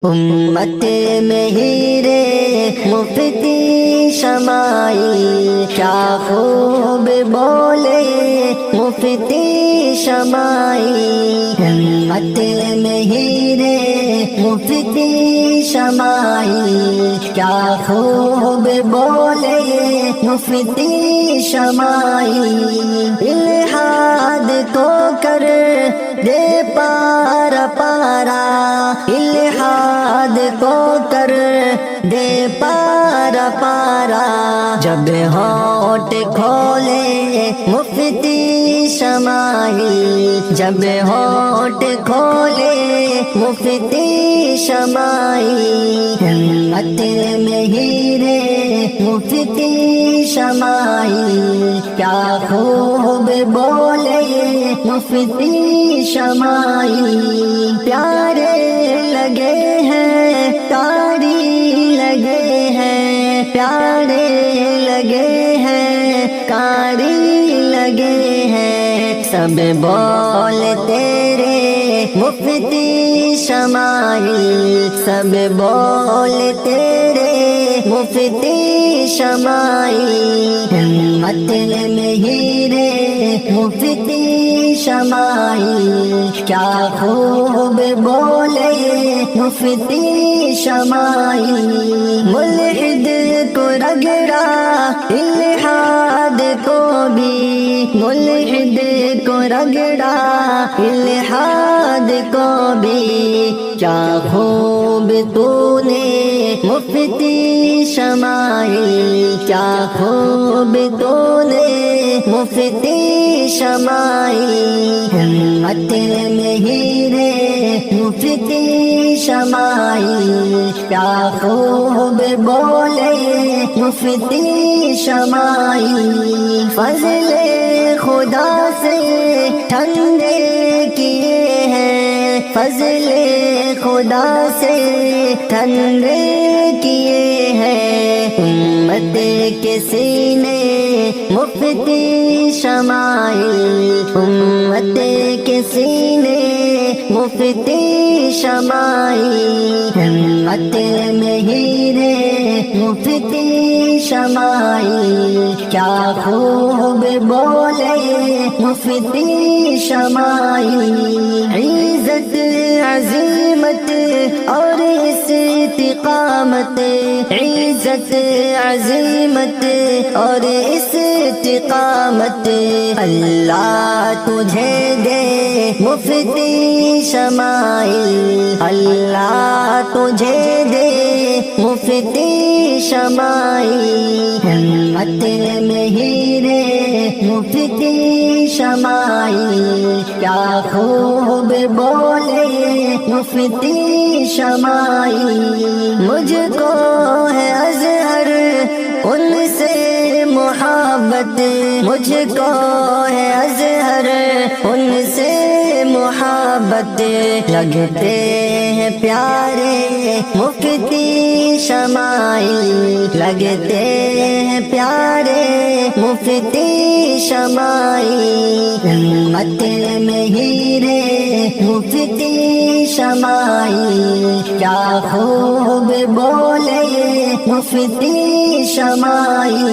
امت میں ہیرے مفتی شمائی، کیا خوب بولے مفتی شمائی، امت میں ہیرے مفتی شمائی، کیا خوب بولے مفتی شمائی، الہاد کو کر دے پارا پارا، الہاد کو کر دے پارا پارا، جب ہونٹ کھولے مفتی شمائی، جب ہونٹ کھولے مفتی شمائی، ہمت میں ہیرے مفتی شمائی، کیا خوب بولے مفتی شمائی، پیارے لگے ہیں قاری لگے ہیں، پیارے لگے ہیں قاری لگے ہیں، سب بول تیرے مفتی شمائی، سب بول تیرے مفتی شمائی، ہمت میں ہیرے مفتی شمائی، کیا خوب بولے مفتی شمائی، ملحد کو رگڑا الہاد کو بھی، ملحد کو رگڑا الہاد کو بھی، کیا خوب تو نے مفتی شمائی، کیا خوب تو نے مفتی شمائی، ہمت میں ہیرے مفتی شمائی، کیا خوب بولے مفتی شمائی، فضل خدا سے ٹھنڈے کیے ہیں، فضل خدا سے ٹھنڈے کیے ہیں، امت کے سینے مفتی شمائی، امت کے سینے مفتی شمائی، ہمت میں ہیرے مفتی شمائی، کیا خوب بولے مفتی شمائی، عزت عظمت اور استقامت، عزت عظمت اور استقامت، اللہ تجھے دے مفتی شمائی، اللہ تجھے دے مفتی شمائی، ہمت میں ہیرے مفتی شمائی، کیا خوب بولے مفتی شمائی، مجھ کو ہے ازہر ان سے محبت، مجھ کو ہے ازہر ان سے محبت، لگتے ہیں پیارے مفتی شمائی، لگتے ہیں پیارے مفتی شمائی، ہمت میں ہیرے مفتی شمائی، کیا خوب بولے مفتی شمائی۔